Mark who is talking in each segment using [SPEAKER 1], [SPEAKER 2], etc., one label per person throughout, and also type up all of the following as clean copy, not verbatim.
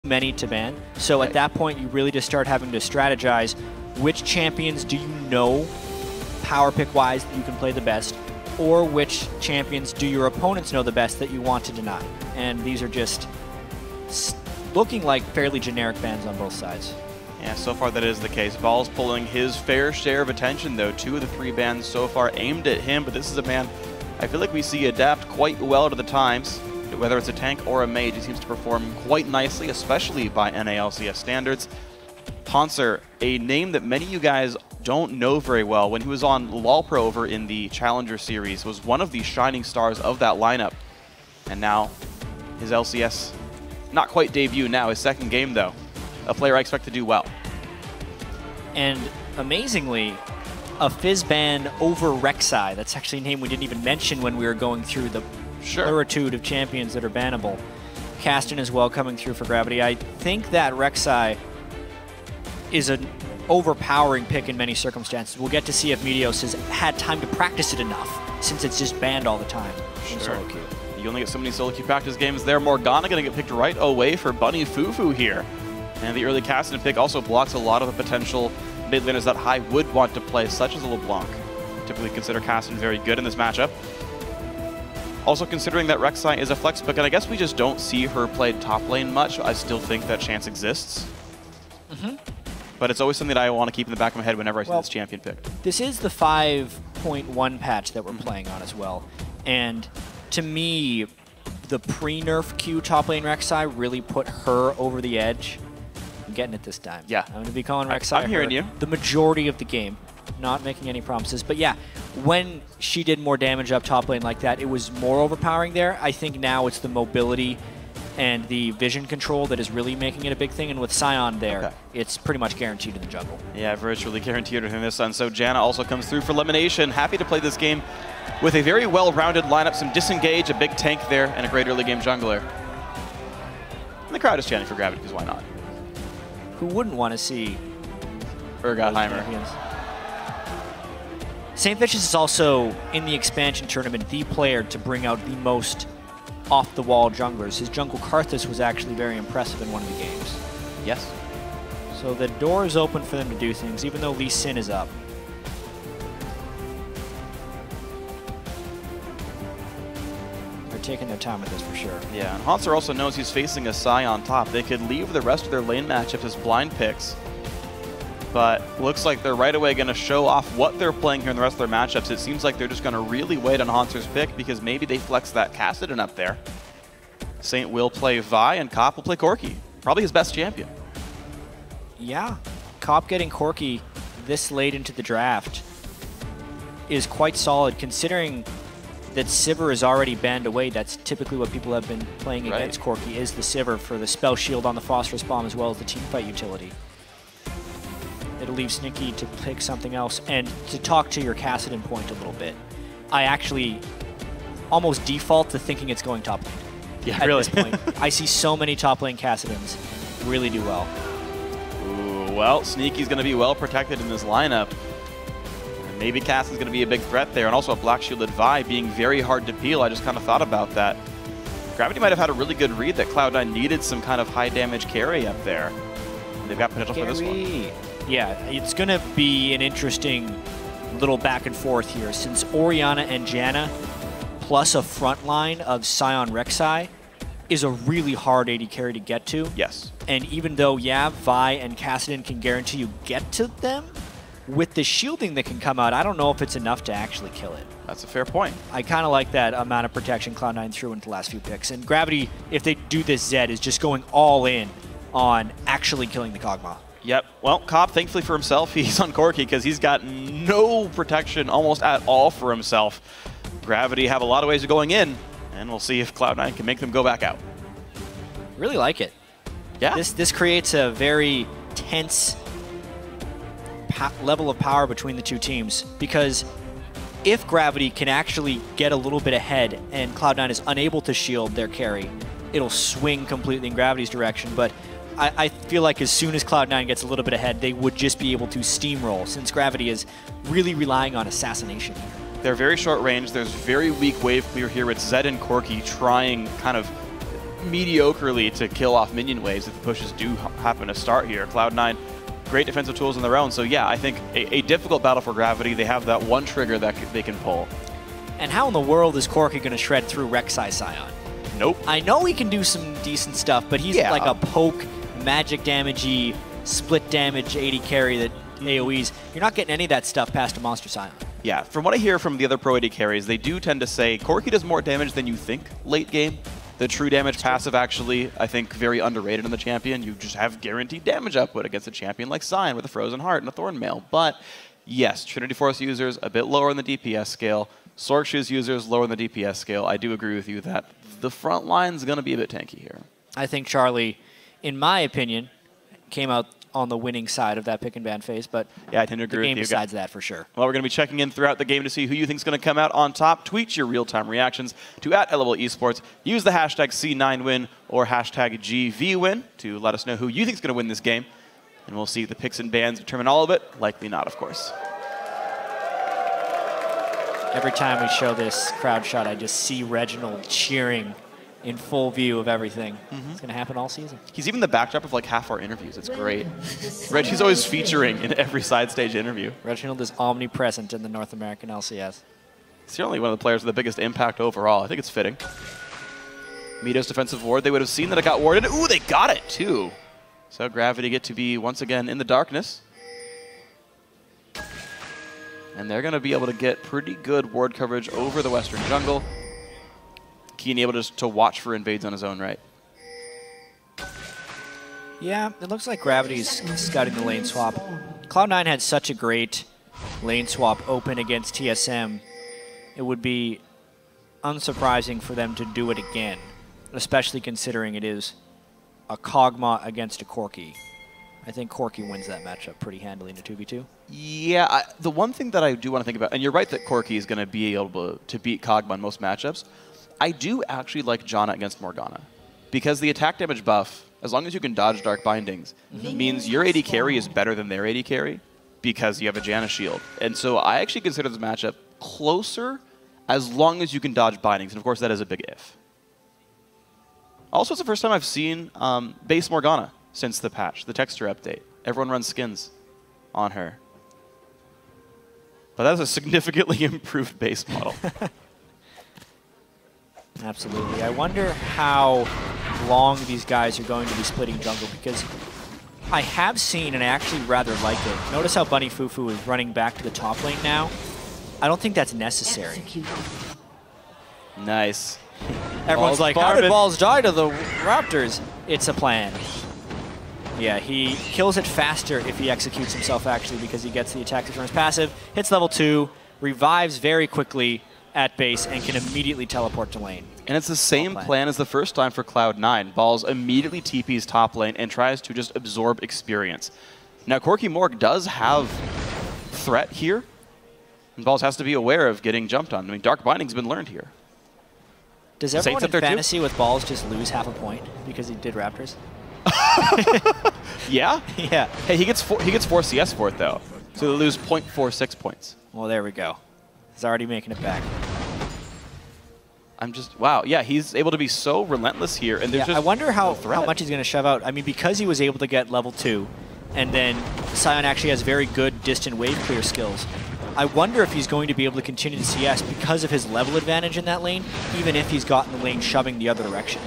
[SPEAKER 1] many to ban. So at that point, you really just start having to strategize which champions do you know power pick wise that you can play the best, or which champions do your opponents know the best that you want to deny. And these are just looking like fairly generic bans on both sides.
[SPEAKER 2] Yeah, so far that is the case. Ball's pulling his fair share of attention, though. 2 of the 3 bans so far aimed at him, but this is a man I feel like we see adapt quite well to the times. Whether it's a tank or a mage, he seems to perform quite nicely, especially by NALCS standards. Hauntzer, a name that many of you guys don't know very well. When he was on LoL Pro over in the Challenger Series, was one of the shining stars of that lineup. And now, his LCS, not quite debut now, his second game though. A player I expect to do well.
[SPEAKER 1] And amazingly, a Fizz ban over Rek'Sai. That's actually a name we didn't even mention when we were going through the pluritude of champions that are bannable. Kassadin as well coming through for Gravity. I think that Rek'Sai is an overpowering pick in many circumstances. We'll get to see if Meteos has had time to practice it enough, since it's just banned all the time in solo queue.
[SPEAKER 2] You only get so many solo queue practice games there. Morgana going to get picked right away for Bunny FuFuu here. And the early Kassadin pick also blocks a lot of the potential mid laners that High would want to play, such as a LeBlanc. Typically consider Kassadin very good in this matchup. Also considering that Rek'Sai is a flex pick, and I guess we just don't see her played top lane much, I still think that chance exists. But it's always something that I want to keep in the back of my head whenever I see this champion picked.
[SPEAKER 1] This is the 5.1 patch that we're playing on as well. And to me, the pre-nerf Q top lane Rek'Sai really put her over the edge. I'm getting it this time.
[SPEAKER 2] Yeah.
[SPEAKER 1] I'm going to be calling Rek'Sai
[SPEAKER 2] I'm hearing you.
[SPEAKER 1] The majority of the game. Not making any promises. But yeah, when she did more damage up top lane like that, it was more overpowering there. I think now it's the mobility and the vision control that is really making it a big thing. And with Sion there, it's pretty much guaranteed in the jungle. Yeah, virtually guaranteed in this one. So Janna also comes through for LemonNation. Happy to play this game with a very well-rounded lineup. Some disengage, a big tank there, and a great early game jungler. And the crowd is chanting for Gravity, because why not? Who wouldn't want to see
[SPEAKER 2] Urgotheimer?
[SPEAKER 1] Saintvicious is also, in the expansion tournament, the player to bring out the most off-the-wall junglers. His jungle Karthus was actually very impressive in one of the games.
[SPEAKER 2] Yes.
[SPEAKER 1] So the door is open for them to do things, even though Lee Sin is up. They're taking their time with this for sure. Yeah,
[SPEAKER 2] and Hauntzer also knows he's facing a Sion top. They could leave the rest of their lane matchups as blind picks. But looks like they're right away going to show off what they're playing here in the rest of their matchups. It seems like they're just going to really wait on Hauntzer's pick because maybe they flex that Kassadin up there. Saint will play Vi and Cop will play Corki. Probably his best champion.
[SPEAKER 1] Yeah, Cop getting Corki this late into the draft is quite solid considering that Sivir is already banned away. That's typically what people have been playing against Corki, is the Sivir for the spell shield on the Phosphorus Bomb as well as the teamfight utility. It'll leave Snicky to pick something else. And to talk to your Kassadin point a little bit, I actually almost default to thinking it's going top lane.
[SPEAKER 2] Yeah,
[SPEAKER 1] at this point. I see so many top lane Kassadins really do well.
[SPEAKER 2] Ooh, well, Sneaky's going to be well protected in this lineup. And maybe Kassadin's going to be a big threat there. And also a Black Shielded Vi being very hard to peel. I just kind of thought about that. Gravity might have had a really good read that Cloud9 needed some kind of high damage carry up there. And they've got potential for this one.
[SPEAKER 1] Yeah, it's going to be an interesting little back and forth here since Orianna and Janna plus a front line of Sion Rek'Sai is a really hard AD carry to get to.
[SPEAKER 2] Yes.
[SPEAKER 1] And even though, yeah, Vi and Kassadin can guarantee you get to them, with the shielding that can come out, I don't know if it's enough to actually kill it.
[SPEAKER 2] That's a fair point.
[SPEAKER 1] I kind of like that amount of protection Cloud9 threw into the last few picks. And Gravity, if they do this Zed, is just going all in on actually killing the Kog'Maw.
[SPEAKER 2] Yep. Well, Cop, thankfully for himself, he's on Corki because he's got no protection almost at all for himself. Gravity have a lot of ways of going in, and we'll see if Cloud9 can make them go back out.
[SPEAKER 1] Really like it.
[SPEAKER 2] Yeah.
[SPEAKER 1] This creates a very tense level of power between the two teams because if Gravity can actually get a little bit ahead and Cloud9 is unable to shield their carry, it'll swing completely in Gravity's direction. But I feel like as soon as Cloud9 gets a little bit ahead, they would just be able to steamroll since Gravity is really relying on assassination here.
[SPEAKER 2] They're very short range. There's very weak wave clear here with Zed and Corki trying kind of mediocrely to kill off minion waves if the pushes do happen to start here. Cloud9, great defensive tools on their own. So yeah, I think a difficult battle for Gravity. They have that one trigger that they can pull.
[SPEAKER 1] And how in the world is Corki going to shred through Rek'Sai Sion?
[SPEAKER 2] Nope.
[SPEAKER 1] I know he can do some decent stuff, but he's like a poke, magic damage-y, split damage AD carry that AoEs. You're not getting any of that stuff past a monster Sion.
[SPEAKER 2] Yeah, from what I hear from the other pro AD carries, they do tend to say Corki does more damage than you think late game. The true damage passive actually, I think, very underrated in the champion. You just have guaranteed damage output against a champion like Sion with a Frozen Heart and a Thorn Mail. But yes, Trinity Force users a bit lower on the DPS scale. Sorc Shoes users lower on the DPS scale. I do agree with you that the front line's going to be a bit tanky here.
[SPEAKER 1] I think Charlie, in my opinion, came out on the winning side of that pick and ban phase, but
[SPEAKER 2] yeah, I tend to agree
[SPEAKER 1] the game
[SPEAKER 2] with you.
[SPEAKER 1] Besides that, for sure.
[SPEAKER 2] Well, we're going to be checking in throughout the game to see who you think is going to come out on top. Tweet your real-time reactions to @LOLesports. Use the hashtag C9win or hashtag GVWin to let us know who you think is going to win this game. And we'll see if the picks and bans determine all of it. Likely not, of course.
[SPEAKER 1] Every time we show this crowd shot, I just see Reginald cheering in full view of everything. It's going to happen all season.
[SPEAKER 2] He's even the backdrop of like half our interviews. It's great. Reggie's always featuring in every side stage interview.
[SPEAKER 1] Reginald is omnipresent in the North American LCS.
[SPEAKER 2] He's certainly one of the players with the biggest impact overall. I think it's fitting. Meteos defensive ward. They would have seen that it got warded. Ooh, they got it too. So Gravity get to be once again in the darkness. And they're going to be able to get pretty good ward coverage over the Western jungle. Keane able to watch for invades on his own right.
[SPEAKER 1] Yeah, it looks like Gravity's scouting the lane swap. Cloud9 had such a great lane swap open against TSM. It would be unsurprising for them to do it again, especially considering it is a Kog'Maw against a Corki. I think Corki wins that matchup pretty handily in a 2v2.
[SPEAKER 2] Yeah, the one thing that I do want to think about, and you're right that Corki is going to be able to beat Kog'Maw in most matchups, I do actually like Janna against Morgana. Because the attack damage buff, as long as you can dodge Dark Bindings, means your AD carry is better than their AD carry because you have a Janna shield. And so I actually consider this matchup closer as long as you can dodge Bindings. And of course, that is a big if. Also, it's the first time I've seen base Morgana since the patch, the texture update. Everyone runs skins on her. But that's a significantly improved base model.
[SPEAKER 1] Absolutely. I wonder how long these guys are going to be splitting jungle, because I have seen, and I actually rather like it. Notice how Bunny FuFuu is running back to the top lane now. I don't think that's necessary.
[SPEAKER 2] Nice.
[SPEAKER 1] Everyone's like, how did Balls die to the Raptors? It's a plan. Yeah, he kills it faster if he executes himself, actually, because he gets the attack returns passive, hits level 2, revives very quickly at base, and can immediately teleport to lane.
[SPEAKER 2] And it's the same plan as the first time for Cloud9. Balls immediately TPs top lane and tries to just absorb experience. Now, Corki Morg does have threat here, and Balls has to be aware of getting jumped on. I mean, Dark Binding's been learned here.
[SPEAKER 1] Does everyone in Fantasy with Balls just lose half a point because he did Raptors?
[SPEAKER 2] Yeah?
[SPEAKER 1] Yeah.
[SPEAKER 2] Hey, he gets 4 CS for it, though. So they lose 0.46 points.
[SPEAKER 1] Well, there we go. He's already making it back.
[SPEAKER 2] I'm just, wow. Yeah, he's able to be so relentless here. And there's just
[SPEAKER 1] I wonder how much he's going to shove out. I mean, because he was able to get level 2, and then Sion actually has very good distant wave clear skills. I wonder if he's going to be able to continue to CS because of his level advantage in that lane, even if he's gotten the lane shoving the other direction.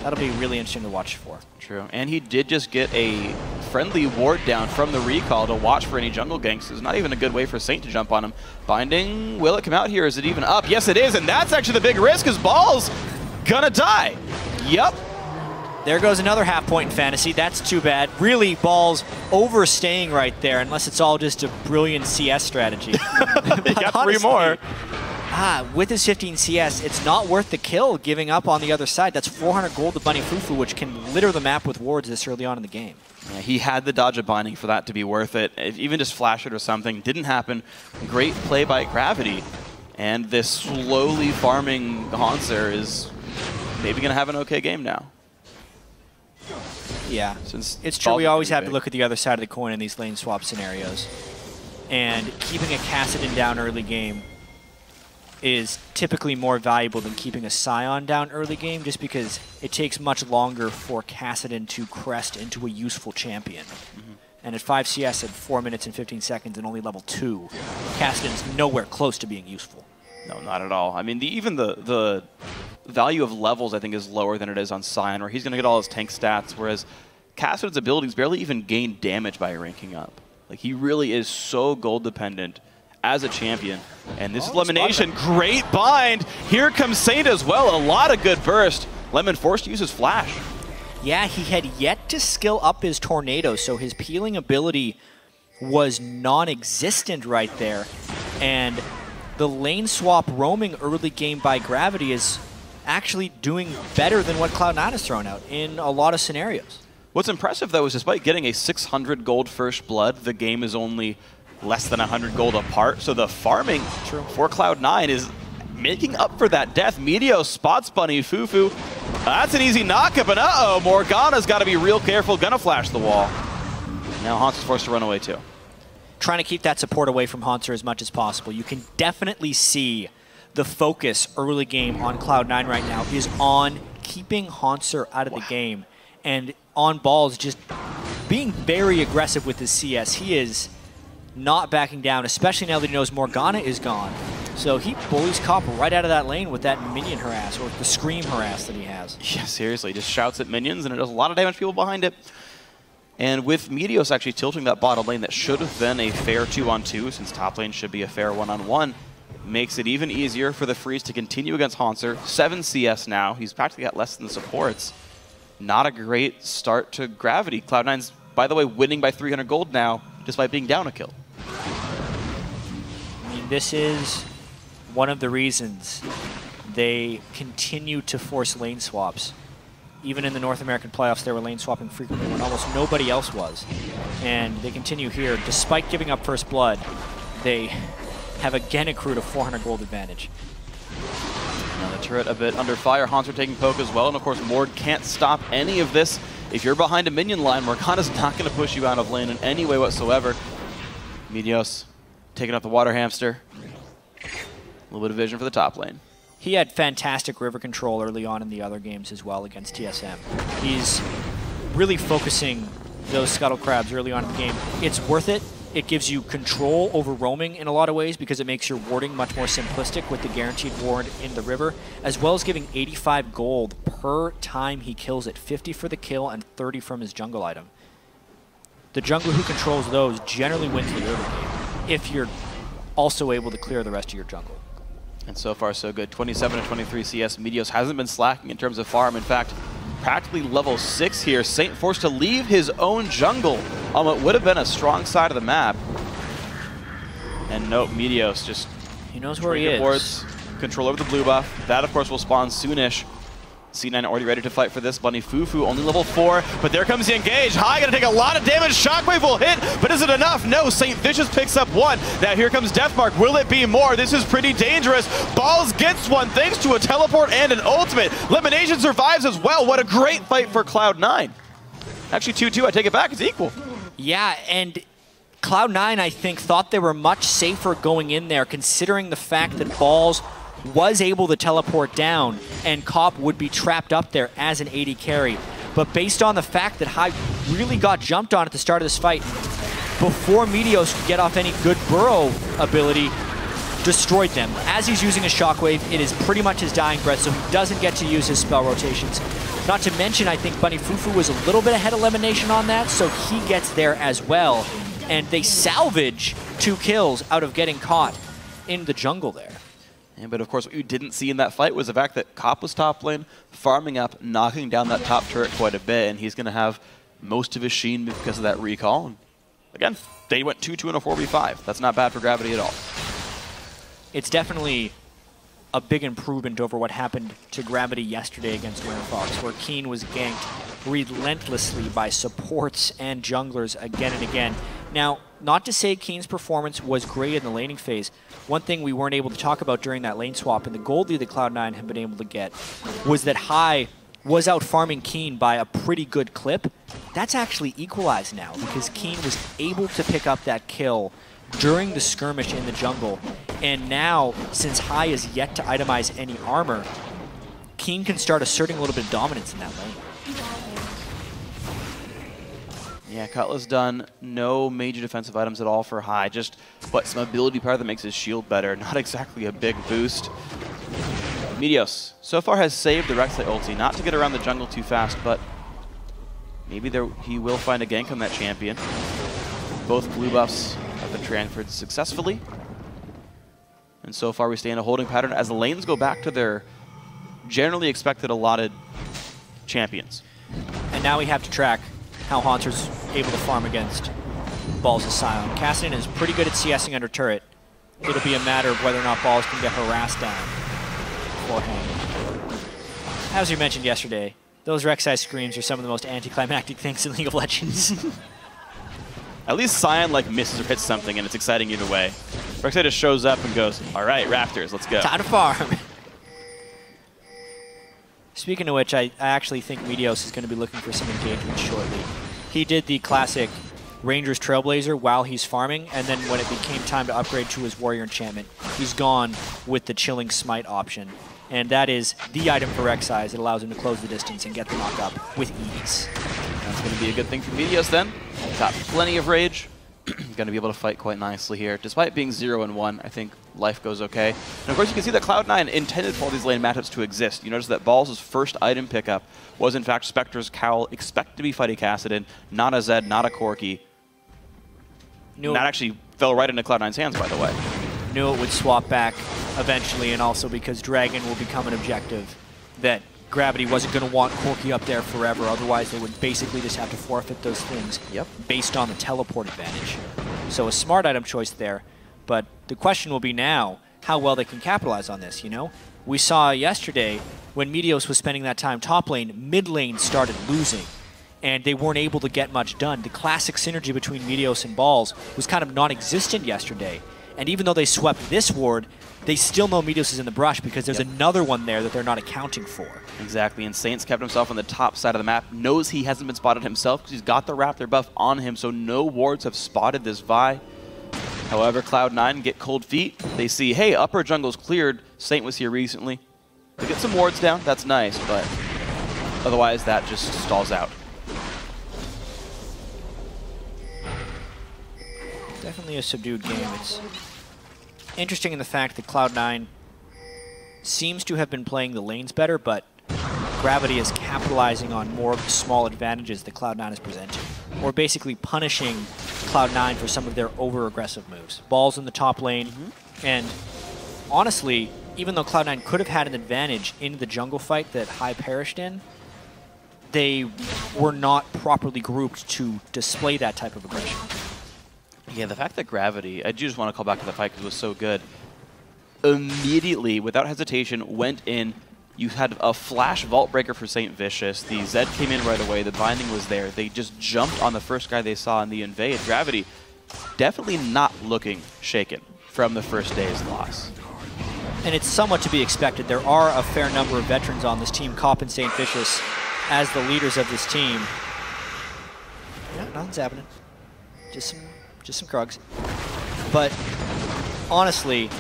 [SPEAKER 1] That'll be really interesting to watch for.
[SPEAKER 2] True. And he did just get a friendly ward down from the recall to watch for any jungle ganks. It's not even a good way for Saint to jump on him. Binding, will it come out here? Is it even up? Yes, it is, and that's actually the big risk, because Balls gonna die. Yup.
[SPEAKER 1] There goes another half point in Fantasy. That's too bad. Really, Balls overstaying right there, unless it's all just a brilliant CS strategy.
[SPEAKER 2] He got honestly, 3 more.
[SPEAKER 1] With his 15 CS, it's not worth the kill giving up on the other side. That's 400 gold to Bunny FuFuu, which can litter the map with wards this early on in the game.
[SPEAKER 2] Yeah, he had the dodge of Binding for that to be worth it. If even just flash it or something. Didn't happen. Great play by Gravity. And this slowly farming Hauntzer is maybe going to have an okay game now.
[SPEAKER 1] Yeah,
[SPEAKER 2] Since
[SPEAKER 1] it's true. We always have to look at the other side of the coin in these lane swap scenarios. And keeping a Kassadin down early game is typically more valuable than keeping a Sion down early game, just because it takes much longer for Kassadin to crest into a useful champion. And at 5 CS at 4 minutes and 15 seconds and only level 2, Kassadin's nowhere close to being useful.
[SPEAKER 2] No, not at all. I mean, even the value of levels, I think, is lower than it is on Sion, where he's going to get all his tank stats, whereas Kassadin's abilities barely even gain damage by ranking up. Like, he really is so gold dependent as a champion. And this is LemonNation. Great bind. Here comes Saint as well. A lot of good burst. Lemon forced to use his flash.
[SPEAKER 1] Yeah, he had yet to skill up his tornado, so his peeling ability was non-existent right there. And the lane swap roaming early game by Gravity is actually doing better than what Cloud9 has thrown out in a lot of scenarios.
[SPEAKER 2] What's impressive, though, is despite getting a 600 gold first blood, the game is only less than 100 gold apart. So the farming for Cloud9 is making up for that death. Meteos spots Bunny FuFuu. That's an easy knockup, and uh-oh, Morgana's got to be real careful. Gonna flash the wall. Now Haunt's forced to run away, too.
[SPEAKER 1] Trying to keep that support away from Hauntzer as much as possible. You can definitely see the focus early game on Cloud9 right now is on keeping Hauntzer out of the game. And on balls, just being very aggressive with his CS. He is not backing down, especially now that he knows Morgana is gone. So he bullies Cop right out of that lane with that minion harass, or the scream harass that he has.
[SPEAKER 2] Yeah, seriously, just shouts at minions, and it does a lot of damage to people behind it. And with Meteos actually tilting that bottom lane that should have been a fair 2-on-2, since top lane should be a fair 1-on-1, makes it even easier for the Freeze to continue against Hauntzer. 7 CS now. He's practically got less than the supports. Not a great start to Gravity. Cloud9's, by the way, winning by 300 gold now, despite being down a kill.
[SPEAKER 1] I mean, this is one of the reasons they continue to force lane swaps. Even in the North American playoffs, they were lane swapping frequently when almost nobody else was. And they continue here. Despite giving up first blood, they have again accrued a 400 gold advantage.
[SPEAKER 2] Now the turret a bit under fire. Hauntzer taking poke as well. And of course, Morg can't stop any of this. If you're behind a minion line, Morgana's not going to push you out of lane in any way whatsoever. Meteos taking up the water hamster. A little bit of vision for the top lane.
[SPEAKER 1] He had fantastic river control early on in the other games as well against TSM. He's really focusing those scuttle crabs early on in the game. It's worth it. It gives you control over roaming in a lot of ways because it makes your warding much more simplistic with the guaranteed ward in the river, as well as giving 85 gold per time he kills it, 50 for the kill and 30 from his jungle item. The jungler who controls those generally wins the early game if you're also able to clear the rest of your jungle.
[SPEAKER 2] And so far, so good. 27 to 23 CS. Meteos hasn't been slacking in terms of farm. In fact, practically level 6 here. Saint forced to leave his own jungle on what would have been a strong side of the map. And nope, Meteos just...
[SPEAKER 1] He knows where he is.
[SPEAKER 2] Boards, control over the blue buff. That, of course, will spawn soonish. C9 already ready to fight for this. Bunny FuFuu only level 4, but there comes the engage. High gonna take a lot of damage. Shockwave will hit, but is it enough? No, Saintvicious picks up 1. Now here comes Deathmark. Will it be more? This is pretty dangerous. Balls gets 1 thanks to a teleport and an ultimate. LemonNation survives as well. What a great fight for Cloud9. Actually 2-2, I take it back, it's equal.
[SPEAKER 1] Yeah, and Cloud9, I think, thought they were much safer going in there, considering the fact that Balls was able to teleport down and Cop would be trapped up there as an AD carry. But based on the fact that High really got jumped on at the start of this fight, before Meteos could get off any good burrow ability, destroyed them. As he's using a Shockwave, it is pretty much his dying breath, so he doesn't get to use his spell rotations. Not to mention, I think Bunny FuFuu was a little bit ahead of LemonNation on that, so he gets there as well. And they salvage 2 kills out of getting caught in the jungle there.
[SPEAKER 2] Yeah, but of course, what you didn't see in that fight was the fact that Cop was top lane, farming up, knocking down that top turret quite a bit, and he's going to have most of his sheen because of that recall. And again, they went 2-2 in a 4v5. That's not bad for Gravity at all.
[SPEAKER 1] It's definitely a big improvement over what happened to Gravity yesterday against Winterfox, where Keane was ganked relentlessly by supports and junglers again and again. Now, not to say Keane's performance was great in the laning phase. One thing we weren't able to talk about during that lane swap and the gold lead that Cloud9 had been able to get was that High was out farming Keane by a pretty good clip. That's actually equalized now because Keane was able to pick up that kill during the skirmish in the jungle. And now, since Hai is yet to itemize any armor, Keane can start asserting a little bit of dominance in that lane.
[SPEAKER 2] Yeah, Cutlass done. No major defensive items at all for Hai. Just some ability power that makes his shield better. Not exactly a big boost. Meteos so far has saved the Rek'Sai ulti. Not to get around the jungle too fast, but maybe he will find a gank on that champion. Both blue buffs have been transferred successfully. And so far we stay in a holding pattern as the lanes go back to their generally expected allotted champions.
[SPEAKER 1] And now we have to track how Hauntzer's able to farm against Balls' Sion. Kassadin is pretty good at CSing under turret. It'll be a matter of whether or not Balls can get harassed down beforehand. As we mentioned yesterday, those Rek'Sai screams are some of the most anticlimactic things in League of Legends.
[SPEAKER 2] At least Sion misses or hits something and it's exciting either way. Rek'Sai just shows up and goes, all right, Raptors, let's go.
[SPEAKER 1] Time to farm. Speaking of which, I actually think Meteos is going to be looking for some engagement shortly. He did the classic Rangers Trailblazer while he's farming, and then when it became time to upgrade to his Warrior Enchantment, he's gone with the Chilling Smite option. And that is the item for Rek'Sai, as it allows him to close the distance and get the knock up with ease.
[SPEAKER 2] That's going to be a good thing for Meteos then. Got plenty of rage. Going to be able to fight quite nicely here. Despite being 0-1, I think life goes okay. And of course you can see that Cloud9 intended for all these lane matchups to exist. You notice that Balls' first item pickup was in fact Spectre's Cowl, expected to be fighting Kassadin, not a Zed, not a Corki. No. That actually fell right into Cloud9's hands, by the way.
[SPEAKER 1] Knew it would swap back eventually, and also because Dragon will become an objective that Gravity wasn't going to want Corki up there forever, otherwise they would basically just have to forfeit those things based on the teleport advantage. So a smart item choice there, but the question will be now how well they can capitalize on this, you know? We saw yesterday when Meteos was spending that time top lane, mid lane started losing, and they weren't able to get much done. The classic synergy between Meteos and Balls was kind of non-existent yesterday, and even though they swept this ward, they still know Meteos is in the brush because there's another one there that they're not accounting for.
[SPEAKER 2] Exactly, and Saints kept himself on the top side of the map, knows he hasn't been spotted himself because he's got the Raptor buff on him, so no wards have spotted this Vi. However, Cloud9 get cold feet. They see, hey, upper jungle's cleared. Saint was here recently. They get some wards down, that's nice, but otherwise that just stalls out.
[SPEAKER 1] Definitely a subdued game. It's interesting in the fact that Cloud9 seems to have been playing the lanes better, but Gravity is capitalizing on more of the small advantages that Cloud9 is presenting, or basically punishing Cloud9 for some of their over-aggressive moves. Balls in the top lane, and honestly, even though Cloud9 could have had an advantage in the jungle fight that Hai perished in, they were not properly grouped to display that type of aggression.
[SPEAKER 2] Yeah, the fact that Gravity, I do just want to call back to the fight because it was so good, immediately, without hesitation, went in. You had a flash Vault Breaker for Saintvicious. The Zed came in right away. The binding was there. They just jumped on the first guy they saw in the invade. Gravity definitely not looking shaken from the first day's loss.
[SPEAKER 1] And it's somewhat to be expected. There are a fair number of veterans on this team, Cop and Saintvicious, as the leaders of this team. Yeah, nothing's happening. Just some Krugs. But honestly,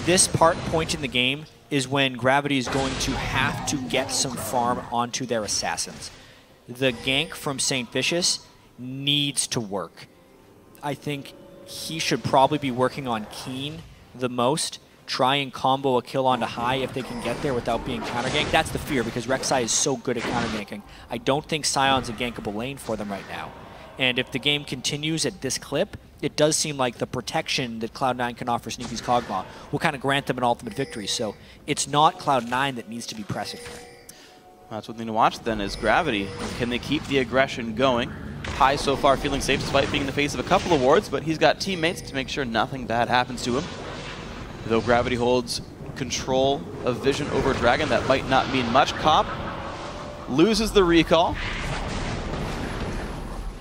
[SPEAKER 1] this point in the game is when Gravity is going to have to get some farm onto their assassins. The gank from Saintvicious needs to work. I think he should probably be working on Keane the most, try and combo a kill onto Hai if they can get there without being counter-ganked. That's the fear, because Rek'Sai is so good at counter-ganking. I don't think Sion's a gankable lane for them right now. And if the game continues at this clip, it does seem like the protection that Cloud9 can offer Sneaky's Kog'Maw will kind of grant them an ultimate victory. So it's not Cloud9 that needs to be pressing here.
[SPEAKER 2] That's one thing to watch then is Gravity. Can they keep the aggression going? Hai so far feeling safe despite being in the face of a couple of wards, but he's got teammates to make sure nothing bad happens to him. Though Gravity holds control of vision over Dragon, that might not mean much. Cop loses the recall.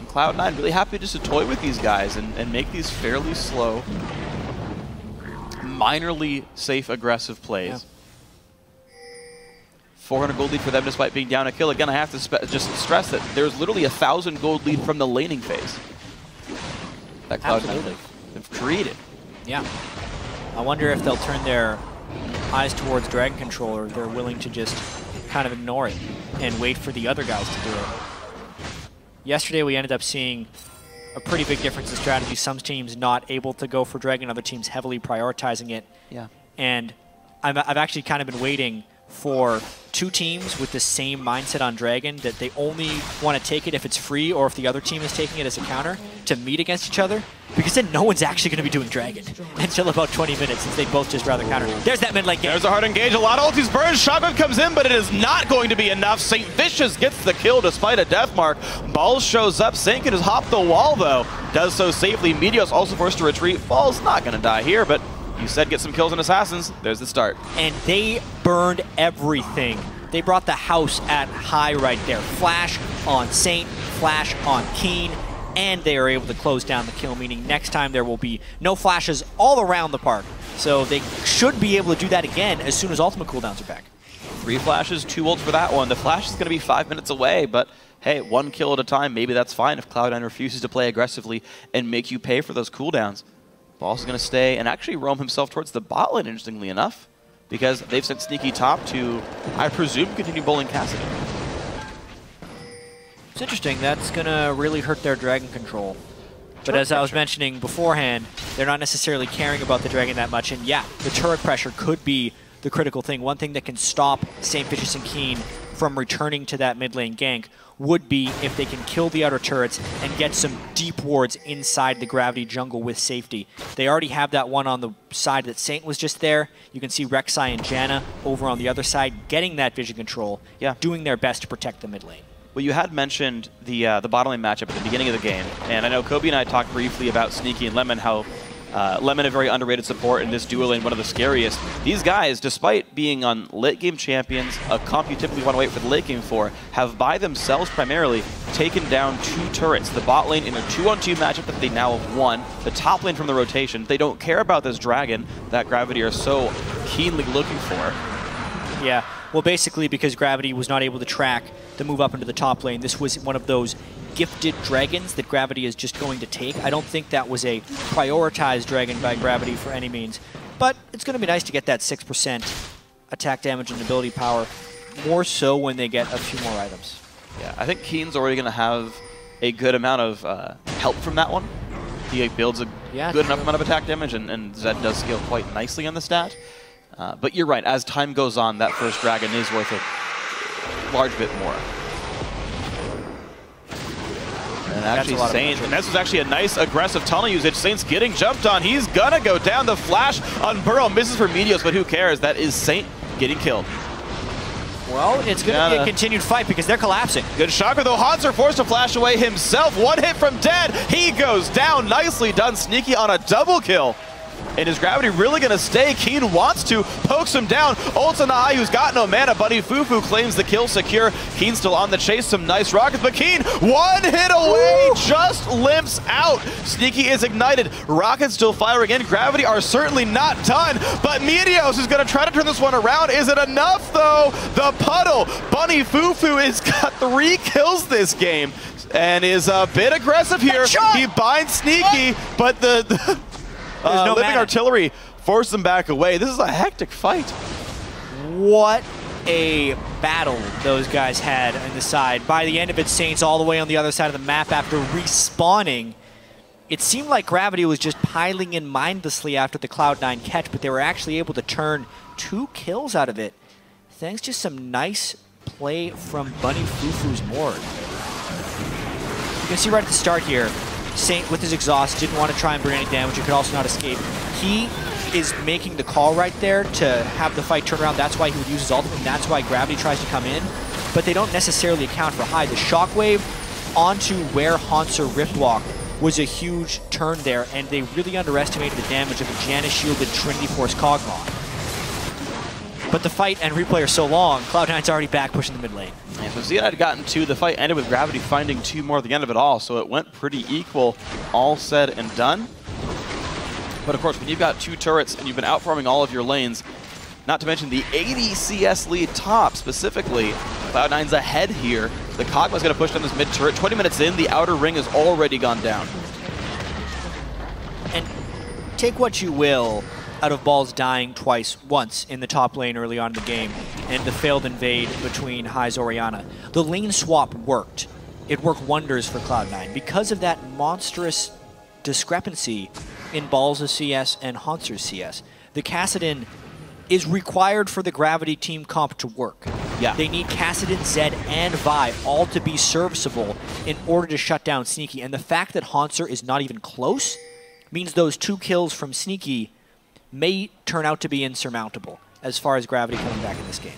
[SPEAKER 2] Cloud9 really happy just to toy with these guys and make these fairly slow, minorly safe, aggressive plays. Yeah. 400 gold lead for them despite being down a kill. Again, I have to just stress that there's literally 1,000 gold lead from the laning phase. That Cloud9 created.
[SPEAKER 1] Yeah. I wonder if they'll turn their eyes towards Dragon Control, or they're willing to just kind of ignore it and wait for the other guys to do it. Yesterday we ended up seeing a pretty big difference in strategy. Some teams not able to go for Dragon, other teams heavily prioritizing it.
[SPEAKER 2] Yeah.
[SPEAKER 1] And I've actually kind of been waiting for two teams with the same mindset on Dragon, that they only want to take it if it's free or if the other team is taking it as a counter, to meet against each other, because then no one's actually going to be doing Dragon until about 20 minutes, since they both just rather counter. There's that mid lane game.
[SPEAKER 2] There's a hard engage, a lot of ultis burned, shotgun comes in, but it is not going to be enough. Saintvicious gets the kill despite a death mark. Balls shows up, Saint can just hop the wall though, does so safely. Meteos also forced to retreat. Ball's not going to die here, but you said get some kills on Assassins. There's the start.
[SPEAKER 1] And they burned everything. They brought the house at high right there. Flash on Saint, flash on Keane, and they are able to close down the kill, meaning next time there will be no flashes all around the park. So they should be able to do that again as soon as ultimate cooldowns are back.
[SPEAKER 2] 3 flashes, 2 ults for that one. The flash is going to be 5 minutes away, but hey, 1 kill at a time, maybe that's fine if Cloud9 refuses to play aggressively and make you pay for those cooldowns. Balls is going to stay and actually roam himself towards the bot lane, interestingly enough, because they've sent Sneaky top to, I presume, continue bowling Kassadin.
[SPEAKER 1] It's interesting. That's going to really hurt their Dragon Control. But as I was mentioning beforehand, they're not necessarily caring about the Dragon that much. And yeah, the turret pressure could be the critical thing. One thing that can stop Saintvicious and Keane from returning to that mid lane gank would be if they can kill the outer turrets and get some deep wards inside the Gravity jungle with safety. They already have that one on the side that Saint was just there. You can see Rek'Sai and Janna over on the other side getting that vision control, doing their best to protect the mid lane.
[SPEAKER 2] Well, you had mentioned the bottom lane matchup at the beginning of the game, and I know Kobe and I talked briefly about Sneaky and Lemon, how Lemon a very underrated support, in this duo lane one of the scariest. These guys, despite being on late game champions, a comp you typically want to wait for the late game for, have by themselves primarily taken down 2 turrets. The bot lane in a 2-on-2 matchup that they now have won, the top lane from the rotation. They don't care about this Dragon that Gravity are so keenly looking for.
[SPEAKER 1] Yeah, well basically because Gravity was not able to track the move up into the top lane, this was one of those gifted dragons that Gravity is just going to take. I don't think that was a prioritized dragon by Gravity for any means, but it's going to be nice to get that 6% attack damage and ability power, more so when they get a few more items.
[SPEAKER 2] Yeah, I think Keane's already going to have a good amount of help from that one. He builds a good enough amount of attack damage, and Zed does scale quite nicely on the stat. But you're right, as time goes on, that first dragon is worth a large bit more. And actually Saint, and this was actually a nice aggressive tunnel usage. Saint's getting jumped on. He's gonna go down. The flash on Burrow misses for Meteos, but who cares? That is Saint getting killed.
[SPEAKER 1] Well, it's gonna be a continued fight because they're collapsing.
[SPEAKER 2] Good shocker though. Hauntzer forced to flash away himself. 1 hit from dead. He goes down. Nicely done. Sneaky on a double kill. And is Gravity really going to stay? Keane wants to, pokes him down. Ults on the eye, who's got no mana. Buddy FuFuu claims the kill secure. Keane still on the chase, some nice rockets, but Keane, 1 hit away, just limps out. Sneaky is ignited. Rockets still firing in. Gravity are certainly not done, but Meteos is going to try to turn this one around. Is it enough, though? The puddle. Buddy FuFuu has got 3 kills this game and is a bit aggressive here. He binds Sneaky, but the living artillery forced them back away. This is a hectic fight.
[SPEAKER 1] What a battle those guys had on the side. By the end of it, Saints all the way on the other side of the map after respawning. It seemed like Gravity was just piling in mindlessly after the Cloud9 catch, but they were actually able to turn 2 kills out of it, thanks to some nice play from Bunny FuFuu's Morg. You can see right at the start here, Saint with his exhaust didn't want to try and bring any damage. He could also not escape. He is making the call right there to have the fight turn around. That's why he would use his ultimate, and that's why Gravity tries to come in. But they don't necessarily account for high. The shockwave onto where Hauntzer Rift Walk was a huge turn there, and they really underestimated the damage of a Janna shielded Trinity Force Kog'Maw. But the fight and replay are so long, Cloud9's already back pushing the mid lane.
[SPEAKER 2] And so Sion had gotten 2. The fight ended with Gravity finding 2 more at the end of it all, so it went pretty equal, all said and done. But of course, when you've got 2 turrets and you've been outfarming all of your lanes, not to mention the ADCS lead top specifically, Cloud9's ahead here. The Kog'Maw's going to push down this mid turret. 20 minutes in, the outer ring has already gone down.
[SPEAKER 1] And take what you will out of Balls dying once in the top lane early on in the game, and the failed invade between Hai's Orianna. The lane swap worked. It worked wonders for Cloud9 because of that monstrous discrepancy in Balls' CS and Hauntzer's CS. The Kassadin is required for the Gravity team comp to work.
[SPEAKER 2] Yeah.
[SPEAKER 1] They need Kassadin, Zed, and Vi all to be serviceable in order to shut down Sneaky. And the fact that Hauntzer is not even close means those 2 kills from Sneaky may turn out to be insurmountable as far as Gravity coming back in this game.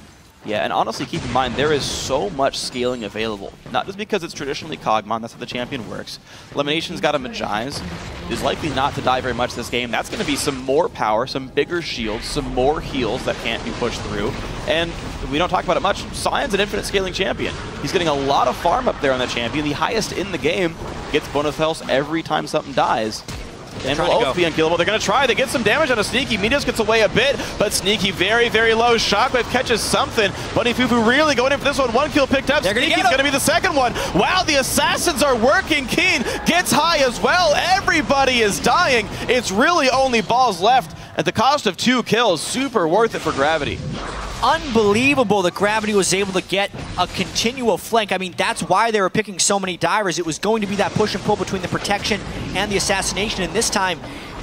[SPEAKER 2] Yeah, and honestly, keep in mind, there is so much scaling available. Not just because it's traditionally Kog'Maw, that's how the champion works. LemonNation's got a Magize, is likely not to die very much this game. That's going to be some more power, some bigger shields, some more heals that can't be pushed through. And we don't talk about it much, Sion's an infinite scaling champion. He's getting a lot of farm up there on the champion, the highest in the game, gets bonus health every time something dies. And will both be unkillable. They're going to try. They get some damage on a Sneaky. Meteos gets away a bit, but Sneaky very, very low. Shockwave catches something. Bunny FuFuu really going in for this one. 1 kill picked up. Sneaky's going to be the second one. Wow, the assassins are working. Keane gets high as well. Everybody is dying. It's really only Balls left at the cost of 2 kills. Super worth it for Gravity.
[SPEAKER 1] Unbelievable that Gravity was able to get a continual flank. I mean, that's why they were picking so many divers. It was going to be that push and pull between the protection and the assassination, and this time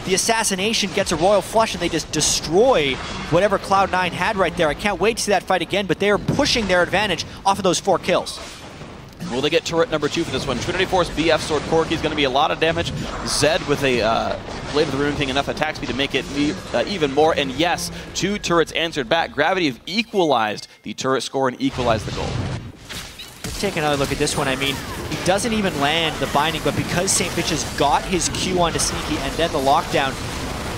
[SPEAKER 1] the assassination gets a royal flush and they just destroy whatever Cloud9 had right there. I can't wait to see that fight again, but they are pushing their advantage off of those 4 kills.
[SPEAKER 2] Will they get turret number 2 for this one? Trinity Force BF Sword Corki is going to be a lot of damage. Zed with a Blade of the Rune King, enough attack speed to make it even more. And yes, 2 turrets answered back. Gravity have equalized the turret score and equalized the goal.
[SPEAKER 1] Let's take another look at this one. I mean, he doesn't even land the binding, but because Saintvicious got his Q onto Sneaky and then the lockdown,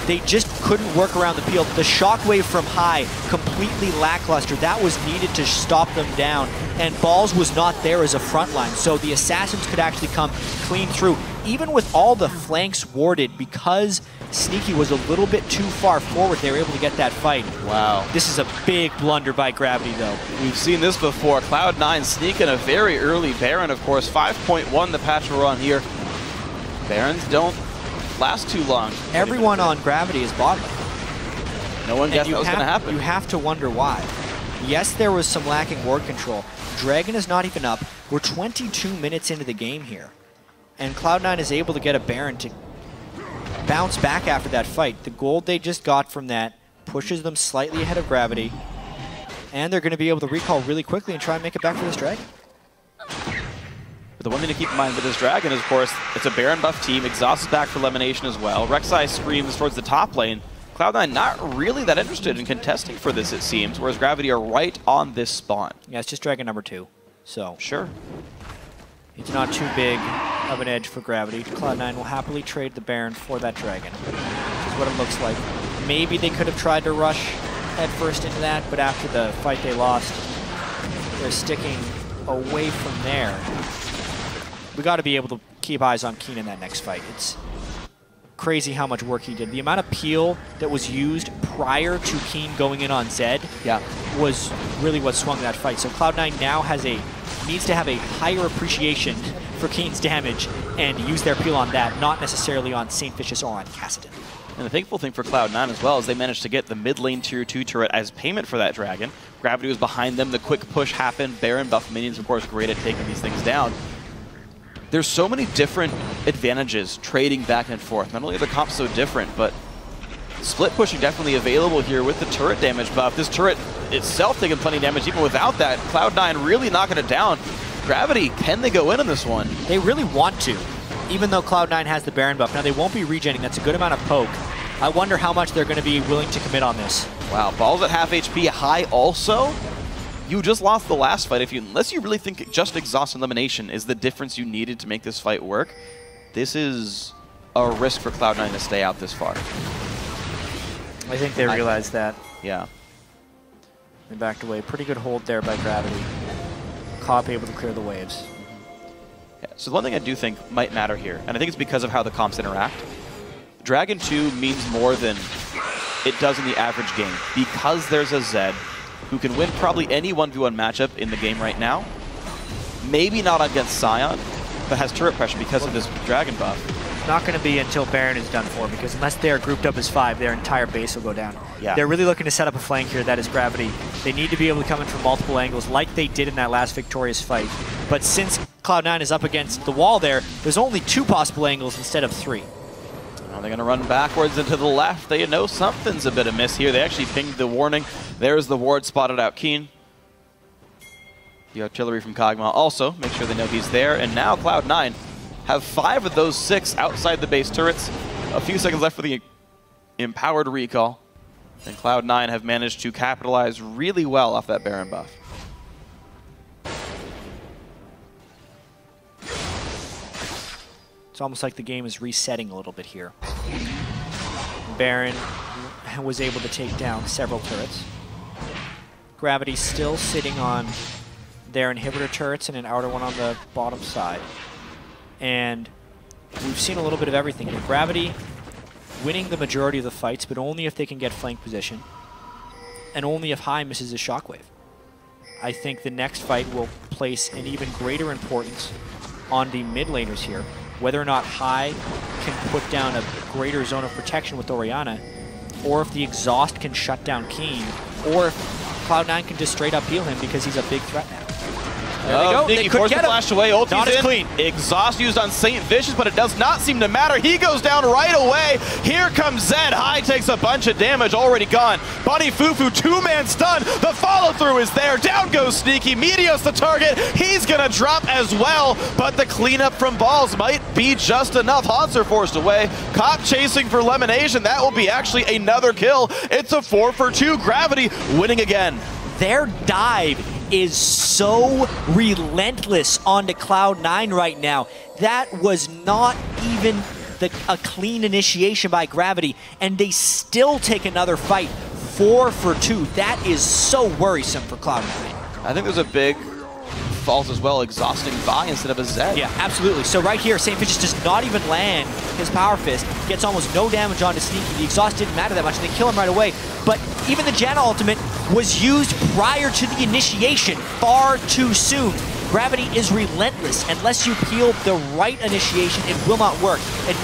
[SPEAKER 1] they just couldn't work around the field. The shockwave from Hai, completely lackluster. That was needed to stop them down. And Balls was not there as a front line, so the Assassins could actually come clean through. Even with all the flanks warded, because Sneaky was a little bit too far forward, they were able to get that fight.
[SPEAKER 2] Wow.
[SPEAKER 1] This is a big blunder by Gravity, though.
[SPEAKER 2] We've seen this before. Cloud9 sneaking a very early Baron, of course. 5.1 the patch we're on here. Barons don't last too long.
[SPEAKER 1] Everyone on Gravity is bot lane.
[SPEAKER 2] No one guessed that was going to happen.
[SPEAKER 1] You have to wonder why. Yes, there was some lacking ward control. Dragon is not even up. We're 22 minutes into the game here. And Cloud9 is able to get a Baron to bounce back after that fight. The gold they just got from that pushes them slightly ahead of Gravity. And they're going to be able to recall really quickly and try and make it back for this Dragon.
[SPEAKER 2] But the one thing to keep in mind with this Dragon is, of course, it's a Baron buff team. Exhaust is back for LemonNation as well. Rek'Sai screams towards the top lane. Cloud9 not really that interested in contesting for this, it seems, whereas Gravity are right on this spawn.
[SPEAKER 1] Yeah, it's just Dragon number 2. So
[SPEAKER 2] sure.
[SPEAKER 1] It's not too big of an edge for Gravity. Cloud9 will happily trade the Baron for that Dragon, which is what it looks like. Maybe they could have tried to rush headfirst into that, but after the fight they lost, they're sticking away from there. We got to be able to keep eyes on Keane in that next fight. It's crazy how much work he did. The amount of peel that was used prior to Keane going in on Zed was really what swung that fight. So Cloud9 now needs to have a higher appreciation for Keane's damage and use their peel on that, not necessarily on Saintvicious or on Kassadin.
[SPEAKER 2] And the thankful thing for Cloud9 as well is they managed to get the mid lane tier 2 turret as payment for that Dragon. Gravity was behind them, the quick push happened, Baron buff minions, of course, great at taking these things down. There's so many different advantages trading back and forth. Not only are the comps so different, but split pushing definitely available here with the turret damage buff. This turret itself taking plenty of damage even without that. Cloud9 really knocking it down. Gravity, can they go in on this one?
[SPEAKER 1] They really want to, even though Cloud9 has the Baron buff. Now they won't be regenning, that's a good amount of poke. I wonder how much they're going to be willing to commit on this.
[SPEAKER 2] Wow, Balls at half HP, Hai also? You just lost the last fight. Unless you really think just exhaust and elimination is the difference you needed to make this fight work, this is a risk for Cloud9 to stay out this far.
[SPEAKER 1] I think they realized that.
[SPEAKER 2] Yeah.
[SPEAKER 1] They backed away. Pretty good hold there by Gravity. Cop able to clear the waves.
[SPEAKER 2] Yeah, so one thing I do think might matter here, and I think it's because of how the comps interact. Dragon 2 means more than it does in the average game. Because there's a Zed who can win probably any 1v1 matchup in the game right now. Maybe not against Sion, but has turret pressure because of this dragon buff.
[SPEAKER 1] Not going to be until Baron is done for, because unless they're grouped up as 5, their entire base will go down.
[SPEAKER 2] Yeah.
[SPEAKER 1] They're really looking to set up a flank here that is Gravity. They need to be able to come in from multiple angles like they did in that last victorious fight. But since Cloud9 is up against the wall there's only 2 possible angles instead of 3.
[SPEAKER 2] Now they're going to run backwards and to the left. They know something's a bit amiss here. They actually pinged the warning. There's the ward, spotted out Keane. The artillery from Kog'Maw also, make sure they know he's there. And now Cloud9 have 5 of those 6 outside the base turrets. A few seconds left for the empowered recall. And Cloud9 have managed to capitalize really well off that Baron buff.
[SPEAKER 1] It's almost like the game is resetting a little bit here. Baron was able to take down several turrets. Gravity still sitting on their inhibitor turrets and an outer one on the bottom side. And we've seen a little bit of everything here. Gravity winning the majority of the fights, but only if they can get flank position. And only if High misses a shockwave. I think the next fight will place an even greater importance on the mid laners here. Whether or not High can put down a greater zone of protection with Orianna, or if the exhaust can shut down Keane, or if Cloud9 can just straight up heal him because he's a big threat now. There they go.
[SPEAKER 2] They forced the flash away. Ulti's
[SPEAKER 1] not as
[SPEAKER 2] in.
[SPEAKER 1] clean.
[SPEAKER 2] Exhaust used on Saintvicious, but it does not seem to matter. He goes down right away. Here comes Zed. High takes a bunch of damage, already gone. Buddy FuFuu, 2-man stun. The follow-through is there. Down goes Sneaky. Meteos the target. He's going to drop as well, but the cleanup from Balls might be just enough. Hauntzer forced away. Cop chasing for LemonNation. That will be actually another kill. It's a 4-for-2. Gravity winning again.
[SPEAKER 1] Their dive is so relentless onto Cloud9 right now. That was not even a clean initiation by Gravity, and they still take another fight. 4-for-2. That is so worrisome for Cloud9.
[SPEAKER 2] I think there's a big fault as well, exhausting Vi instead of a Zed.
[SPEAKER 1] Yeah, absolutely. So right here, Saintvicious does not even land his Power Fist, gets almost no damage onto Sneaky. The exhaust didn't matter that much, and they kill him right away. But even the Janna ultimate was used prior to the initiation, far too soon. Gravity is relentless. Unless you peel the right initiation, it will not work. It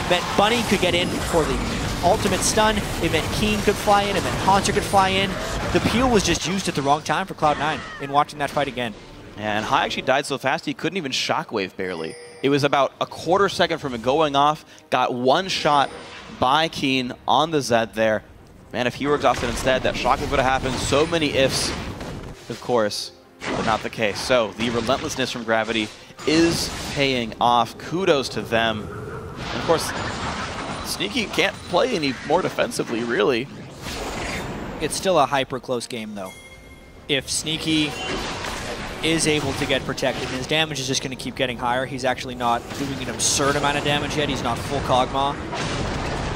[SPEAKER 1] meant Bunny could get in for the ultimate stun, it meant Keane could fly in, it meant Hauntzer could fly in. The peel was just used at the wrong time for Cloud9 in watching that fight again.
[SPEAKER 2] And High actually died so fast he couldn't even shockwave barely. It was about a quarter second from it going off, got one shot by Keane on the Zed there. Man, if he were exhausted instead, that shockwave would have happened. So many ifs, of course, but not the case. So the relentlessness from Gravity is paying off. Kudos to them. And of course, Sneaky can't play any more defensively, really.
[SPEAKER 1] It's still a hyper close game, though. If Sneaky is able to get protected, and his damage is just going to keep getting higher. He's actually not doing an absurd amount of damage yet. He's not full Kog'Maw.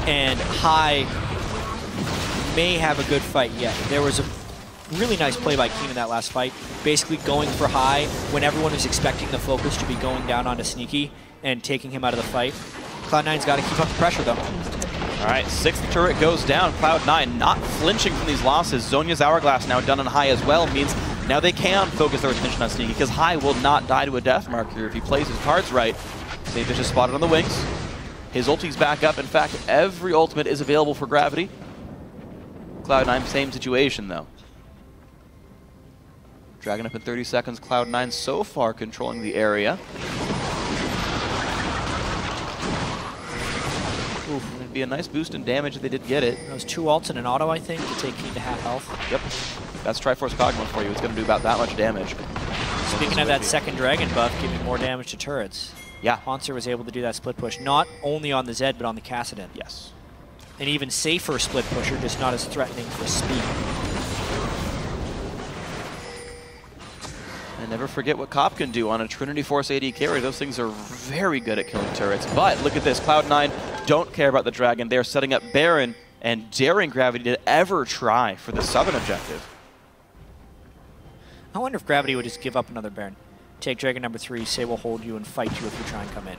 [SPEAKER 1] And High may have a good fight yet. There was a really nice play by Keane in that last fight, basically going for High when everyone was expecting the focus to be going down onto Sneaky and taking him out of the fight. Cloud9's got to keep up the pressure, though.
[SPEAKER 2] All right, 6th turret goes down. Cloud9 not flinching from these losses. Zhonya's Hourglass now done on High as well, means now they can focus their attention on Sneaky, because High will not die to a death marker if he plays his cards right. Saintvicious spotted on the wings. His ulti's back up. In fact, every ultimate is available for Gravity. Cloud9, same situation, though. Dragon up in 30 seconds. Cloud9 so far controlling the area. Oof, it'd be a nice boost in damage if they did get it.
[SPEAKER 1] Those 2 ults and an auto, I think, to take Keane to half health.
[SPEAKER 2] Yep. That's Triforce Kog'Maw for you. It's going to do about that much damage.
[SPEAKER 1] Speaking of that second dragon buff, giving more damage to turrets.
[SPEAKER 2] Yeah.
[SPEAKER 1] Hauntzer was able to do that split push, not only on the Zed, but on the Kassadin.
[SPEAKER 2] Yes.
[SPEAKER 1] An even safer split pusher, just not as threatening for speed.
[SPEAKER 2] And never forget what Cop can do on a Trinity Force AD carry. Those things are very good at killing turrets. But look at this. Cloud9 don't care about the dragon. They're setting up Baron and daring Gravity to ever try for the southern objective.
[SPEAKER 1] I wonder if Gravity would just give up another Baron. Take Dragon number 3, say we'll hold you and fight you if you try and come in.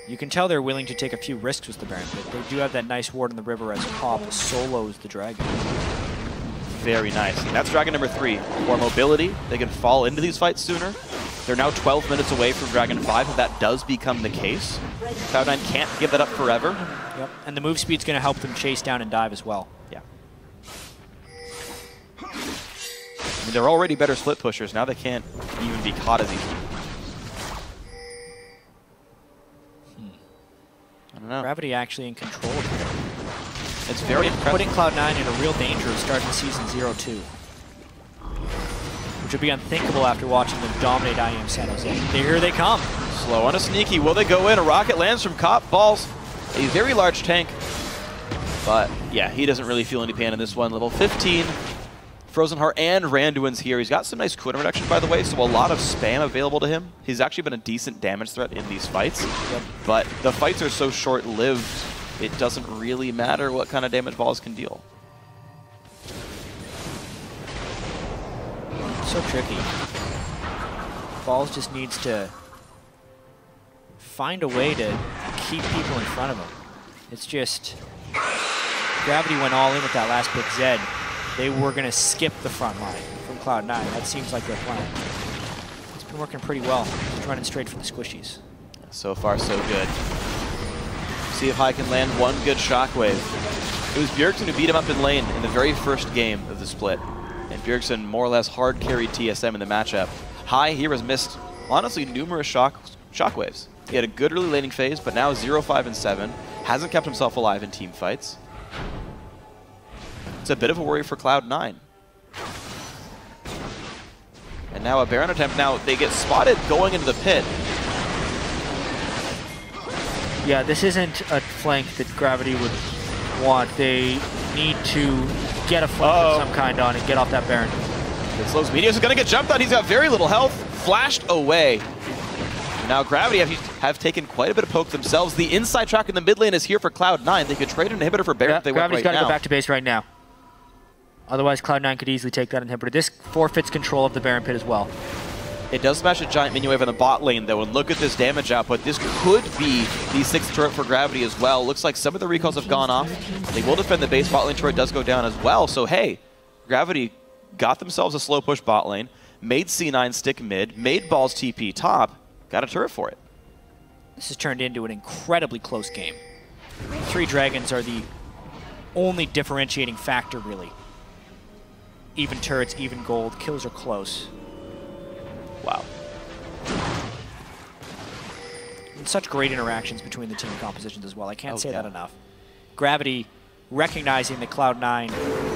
[SPEAKER 1] You can tell they're willing to take a few risks with the Baron, but they do have that nice ward in the river as Pop solos the Dragon.
[SPEAKER 2] Very nice. And that's Dragon number 3. More mobility. They can fall into these fights sooner. They're now 12 minutes away from Dragon 5. If that does become the case, Cloud9 can't give that up forever.
[SPEAKER 1] Yep, and the move speed's going to help them chase down and dive as well.
[SPEAKER 2] Yeah. I mean, they're already better split pushers. Now they can't even be caught as easily. I don't know.
[SPEAKER 1] Gravity actually in control here.
[SPEAKER 2] It's very impressive.
[SPEAKER 1] Putting Cloud9 in a real danger of starting season 0-2. Which would be unthinkable after watching them dominate IEM San Jose. Here they come.
[SPEAKER 2] Slow on a sneaky. Will they go in? A rocket lands from Cop. Balls a very large tank. But yeah, he doesn't really feel any pain in this one. Level 15. Frozen Heart and Randuin's here. He's got some nice cooldown reduction, by the way, so a lot of spam available to him. He's actually been a decent damage threat in these fights.
[SPEAKER 1] Yep. But
[SPEAKER 2] the fights are so short-lived, it doesn't really matter what kind of damage balls can deal.
[SPEAKER 1] So tricky. Balls just needs to find a way to keep people in front of him. It's just Gravity went all in with that last pick Zed. They were going to skip the front line from Cloud9. That seems like their plan. It's been working pretty well. Just running straight for the squishies.
[SPEAKER 2] So far, so good. See if High can land one good shockwave. It was Bjergsen who beat him up in lane in the very first game of the split. And Bjergsen more or less hard carried TSM in the matchup. High here has missed, honestly, numerous shockwaves. He had a good early laning phase, but now 0-5 and 7. Hasn't kept himself alive in team fights. It's a bit of a worry for Cloud9. And now a Baron attempt. Now they get spotted going into the pit.
[SPEAKER 1] Yeah, this isn't a flank that Gravity would want. They need to get a flank of some kind on and get off that Baron.
[SPEAKER 2] It slows. Meteos is going to get jumped on. He's got very little health. Flashed away. Now Gravity have taken quite a bit of poke themselves. The inside track in the mid lane is here for Cloud9. They could trade an inhibitor for Baron if they went right now.
[SPEAKER 1] Gravity's got to go back to base right now. Otherwise, Cloud9 could easily take that inhibitor. This forfeits control of the Baron pit as well.
[SPEAKER 2] It does smash a giant minion wave on the bot lane, though, and look at this damage output. This could be the 6th turret for Gravity as well. Looks like some of the recalls have gone off. They will defend the base. Bot lane turret does go down as well. So, hey, Gravity got themselves a slow push bot lane, made C9 stick mid, made Balls TP top, got a turret for it.
[SPEAKER 1] This has turned into an incredibly close game. 3 dragons are the only differentiating factor, really. Even turrets, even gold. Kills are close.
[SPEAKER 2] Wow.
[SPEAKER 1] And such great interactions between the team compositions as well. I can't say that enough. Gravity recognizing that Cloud9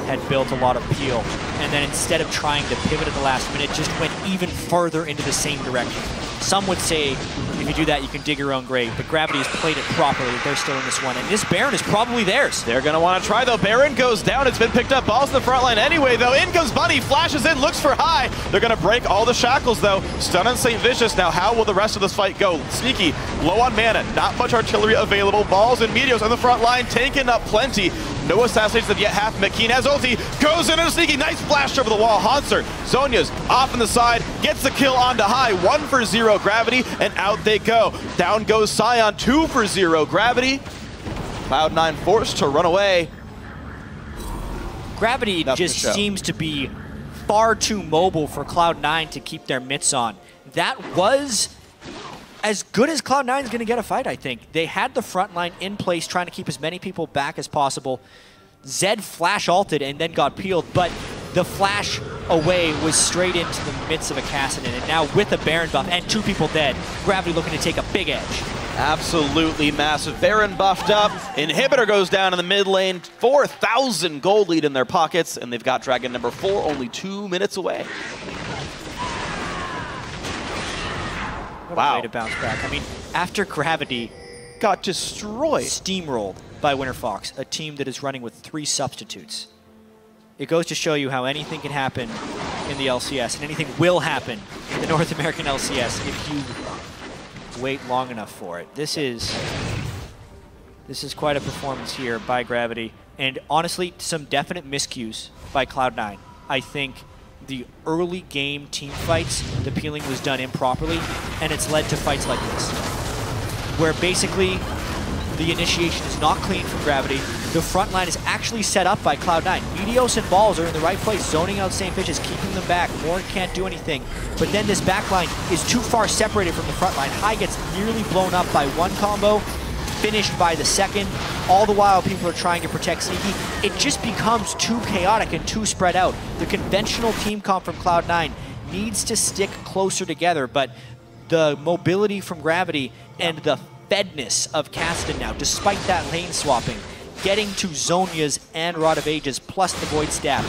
[SPEAKER 1] had built a lot of peel, and then instead of trying to pivot at the last minute, just went even further into the same direction. Some would say, if you do that, you can dig your own grave, but Gravity has played it properly. They're still in this one, and this Baron is probably theirs.
[SPEAKER 2] They're going to want to try, though. Baron goes down. It's been picked up. Balls in the front line anyway, though. In comes Bunny, flashes in, looks for High. They're going to break all the shackles, though. Stun on Saintvicious. Now, how will the rest of this fight go? Sneaky, low on mana, not much artillery available. Balls and Meteos on the front line, tanking up plenty. No assassinations have yet happened. Keane has ulti, goes in and a sneaky, nice flash over the wall. Hauntzer, Zhonya's off on the side, gets the kill onto High. 1-for-0 Gravity, and out they go. Down goes Sion, 2-for-0 Gravity. Cloud9 forced to run away.
[SPEAKER 1] Gravity just seems to be far too mobile for Cloud9 to keep their mitts on. That was as good as Cloud9 is going to get a fight, I think. They had the front line in place, trying to keep as many people back as possible. Zed flash ulted and then got peeled, but the flash away was straight into the midst of a Kassadin, and now with a Baron buff and 2 people dead, Gravity looking to take a big edge.
[SPEAKER 2] Absolutely massive. Baron buffed up. Inhibitor goes down in the mid lane. 4,000 gold lead in their pockets, and they've got Dragon number 4 only 2 minutes away.
[SPEAKER 1] What a way to bounce back. I mean, after Gravity
[SPEAKER 2] got destroyed,
[SPEAKER 1] steamrolled by WinterFox, a team that is running with 3 substitutes. It goes to show you how anything can happen in the LCS, and anything will happen in the North American LCS if you wait long enough for it. This is quite a performance here by Gravity, and honestly, some definite miscues by Cloud9. I think the early game team fights, the peeling was done improperly, and it's led to fights like this, where basically The initiation is not clean from Gravity. The front line is actually set up by Cloud9. Meteos and Balls are in the right place, zoning out Saintvicious, keeping them back. Morg can't do anything. But then this back line is too far separated from the front line. Hai gets nearly blown up by one combo, finished by the second. All the while, people are trying to protect Sneaky. It just becomes too chaotic and too spread out. The conventional team comp from Cloud9 needs to stick closer together, but the mobility from Gravity and the fedness of Kassadin now, despite that lane swapping, getting to Zhonya's and Rod of Ages plus the Void Staff,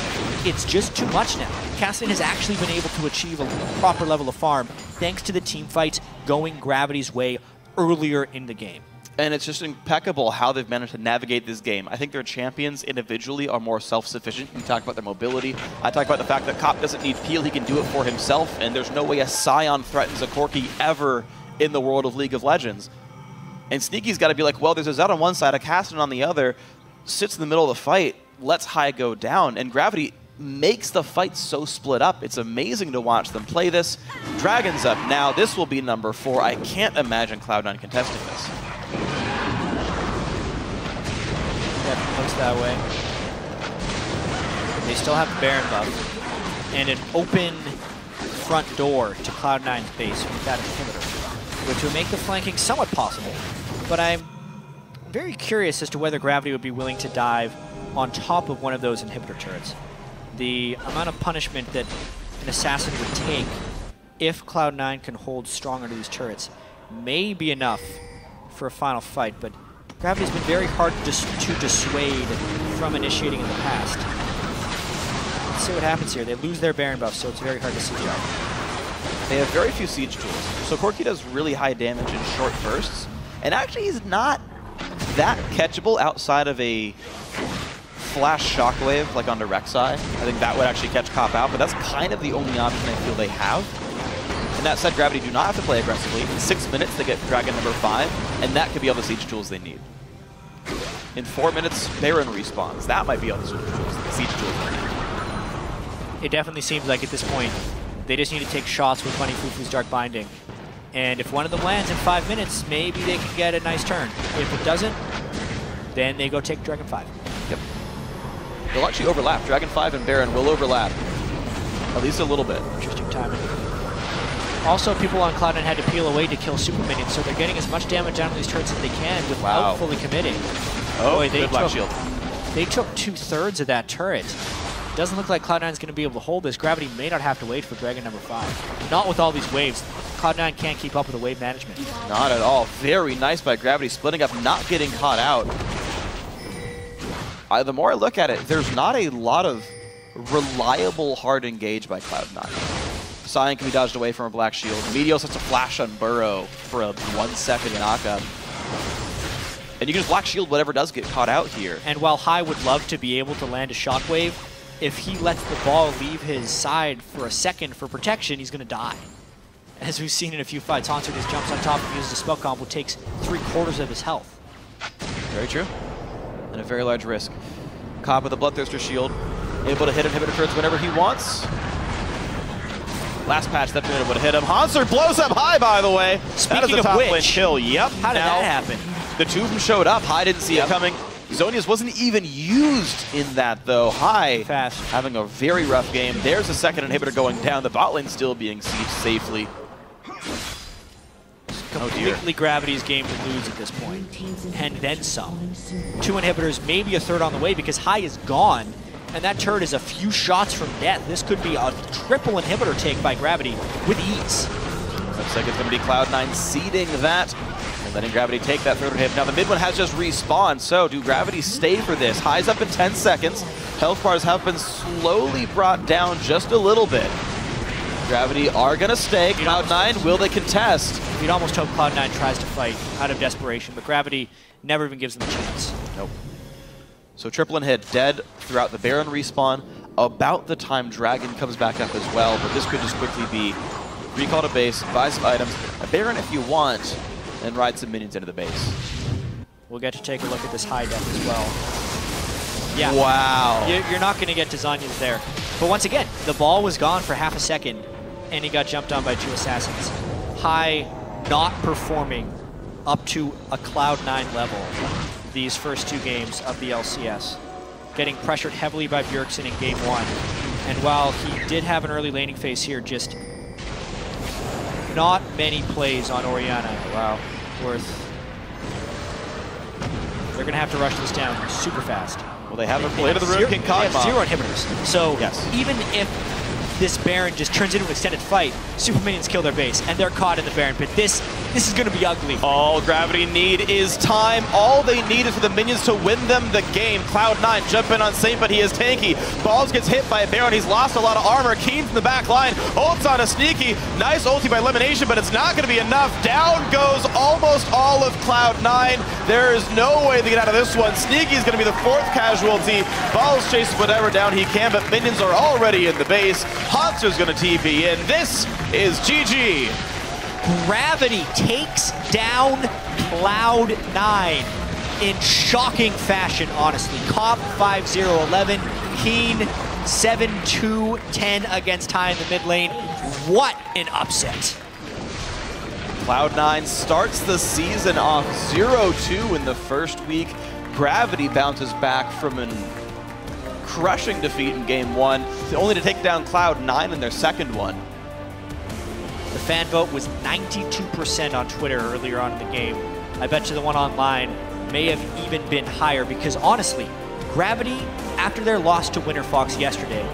[SPEAKER 1] it's just too much now. Kassadin has actually been able to achieve a proper level of farm thanks to the team fights going Gravity's way earlier in the game.
[SPEAKER 2] And it's just impeccable how they've managed to navigate this game. I think their champions individually are more self-sufficient. We talk about their mobility. I talk about the fact that Cop doesn't need peel. He can do it for himself, and there's no way a Sion threatens a Corki ever in the world of League of Legends. And Sneaky's got to be like, well, there's a Zed on one side, a Kassadin on the other, sits in the middle of the fight, lets Hai go down, and Gravity makes the fight so split up. It's amazing to watch them play this. Dragon's up now. This will be number 4. I can't imagine Cloud9 contesting this.
[SPEAKER 1] Definitely looks that way. They still have the Baron buff and an open front door to Cloud9's base with that inhibitor, which would make the flanking somewhat possible. But I'm very curious as to whether Gravity would be willing to dive on top of one of those inhibitor turrets. The amount of punishment that an assassin would take if Cloud9 can hold strong under these turrets may be enough for a final fight, but Gravity's been very hard to dissuade from initiating in the past. Let's see what happens here. They lose their Baron buff, so it's very hard to siege out.
[SPEAKER 2] They have very few siege tools, so Corki does really high damage in short bursts, and actually he's not that catchable outside of a flash shockwave like onto Rek'Sai. I think that would actually catch Cop out, but that's kind of the only option I feel they have. And that said, Gravity do not have to play aggressively. In 6 minutes, they get Dragon number 5, and that could be all the siege tools they need. In 4 minutes, Baron respawns. That might be all the siege tools they need.
[SPEAKER 1] It definitely seems like at this point, they just need to take shots with Bunny FuFuu's Dark Binding. And if one of them lands in 5 minutes, maybe they can get a nice turn. If it doesn't, then they go take Dragon 5.
[SPEAKER 2] Yep. They'll actually overlap. Dragon 5 and Baron will overlap. At least a little bit.
[SPEAKER 1] Interesting timing. Also, people on Cloud9 had to peel away to kill super minions, so they're getting as much damage down on these turrets as they can without fully committing.
[SPEAKER 2] Oh, boy, they took, shield.
[SPEAKER 1] They took 2/3 of that turret. Doesn't look like Cloud9 is going to be able to hold this. Gravity may not have to wait for Dragon number 5. Not with all these waves. Cloud9 can't keep up with the wave management.
[SPEAKER 2] Not at all. Very nice by Gravity, splitting up, not getting caught out. The more I look at it, there's not a lot of reliable hard engage by Cloud9. Sion can be dodged away from a black shield. Meteos has to flash on Burrow for a 1 second knockup. And you can just black shield whatever does get caught out here.
[SPEAKER 1] And while Hai would love to be able to land a shockwave, if he lets the ball leave his side for a second for protection, he's going to die. As we've seen in a few fights, Hauntzer just jumps on top and uses a spell combo, takes 3/4 of his health.
[SPEAKER 2] Very true. And a very large risk. Cobb with a Bloodthirster shield, able to hit inhibitor turrets whenever he wants. Last patch, that's been able to hit him. Hauntzer blows up Hai, by the way.
[SPEAKER 1] Speaking
[SPEAKER 2] that is a
[SPEAKER 1] of
[SPEAKER 2] top
[SPEAKER 1] which,
[SPEAKER 2] lane kill. Yep.
[SPEAKER 1] How did that happen?
[SPEAKER 2] The two of them showed up. Hai didn't see it coming. Zhonya's wasn't even used in that, though. Hai having a very rough game. There's a second inhibitor going down. The bot lane still being sieged safely.
[SPEAKER 1] Completely Gravity's game to lose at this point. And then some. 2 inhibitors, maybe a third on the way because Hai is gone. And that turret is a few shots from death. This could be a triple inhibitor take by Gravity with ease.
[SPEAKER 2] Looks like it's going to be Cloud9 seeding that and letting Gravity take that third hit. Now the mid one has just respawned, so do Gravity stay for this? Hai's up in 10 seconds. Health bars have been slowly brought down just a little bit. Gravity are going to stay. Cloud9, will they contest?
[SPEAKER 1] You'd almost hope Cloud9 tries to fight out of desperation, but Gravity never even gives them a chance.
[SPEAKER 2] Nope. So triple and hit, dead throughout the Baron respawn. About the time Dragon comes back up as well, but this could just quickly be recall to base, buy some items, a Baron if you want, and ride some minions into the base.
[SPEAKER 1] We'll get to take a look at this high death as well. Yeah.
[SPEAKER 2] Wow.
[SPEAKER 1] You're not going to get to Zhonya's there. But once again, the ball was gone for half a second, and he got jumped on by 2 assassins. Hai not performing up to a Cloud9 level these first 2 games of the LCS. Getting pressured heavily by Bjergsen in game 1. And while he did have an early laning phase here, just not many plays on Orianna. Wow. They're going to have to rush this down super fast.
[SPEAKER 2] Well, they have a play to the room, King Kog'Maw.
[SPEAKER 1] They have 0 inhibitors. So
[SPEAKER 2] yes.
[SPEAKER 1] Even if this Baron just turns into an extended fight, super minions kill their base, and they're caught in the Baron pit. This is going to be ugly.
[SPEAKER 2] All Gravity need is time. All they need is for the minions to win them the game. Cloud9 jump in on Saint, but he is tanky. Balls gets hit by a Baron. He's lost a lot of armor. Keane's in the back line. Ult's on a sneaky. Nice ulti by LemonNation, but it's not going to be enough. Down goes almost all of Cloud9. There is no way to get out of this one. Sneaky's going to be the 4th casualty. Balls chases whatever down he can, but minions are already in the base. Hauntzer's going to TP in. This is GG.
[SPEAKER 1] Gravity takes down Cloud9 in shocking fashion, honestly. Cop 5-0-11, Keane 7-2-10 against Ty in the mid lane. What an upset.
[SPEAKER 2] Cloud9 starts the season off 0-2 in the first week. Gravity bounces back from an crushing defeat in game 1, only to take down Cloud9 in their second one.
[SPEAKER 1] The fan vote was 92% on Twitter earlier on in the game. I bet you the one online may have even been higher because honestly, Gravity, after their loss to Winterfox yesterday,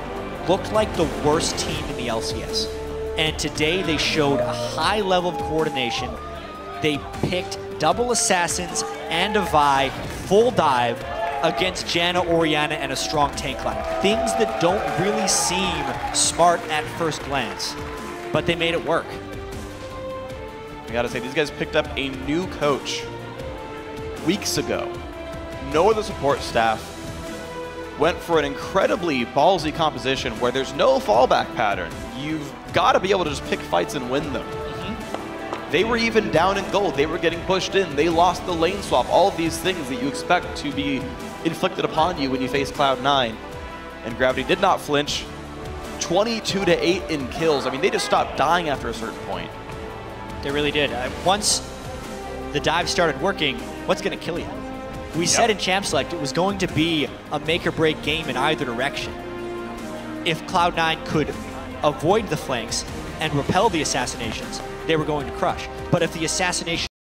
[SPEAKER 1] looked like the worst team in the LCS. And today they showed a high level of coordination. They picked double assassins and a Vi, full dive, against Janna, Orianna, and a strong tank line. Things that don't really seem smart at first glance, but they made it work.
[SPEAKER 2] I gotta say, these guys picked up a new coach weeks ago. No other support staff. Went for an incredibly ballsy composition where there's no fallback pattern. You've got to be able to just pick fights and win them. They were even down in gold. They were getting pushed in. They lost the lane swap. All of these things that you expect to be inflicted upon you when you face Cloud9. And Gravity did not flinch. 22-8 in kills. I mean, they just stopped dying after a certain point.
[SPEAKER 1] They really did. Once the dive started working, what's going to kill you? We said in Champ Select it was going to be a make-or-break game in either direction. If Cloud9 could avoid the flanks and repel the assassinations, they were going to crush. But if the assassination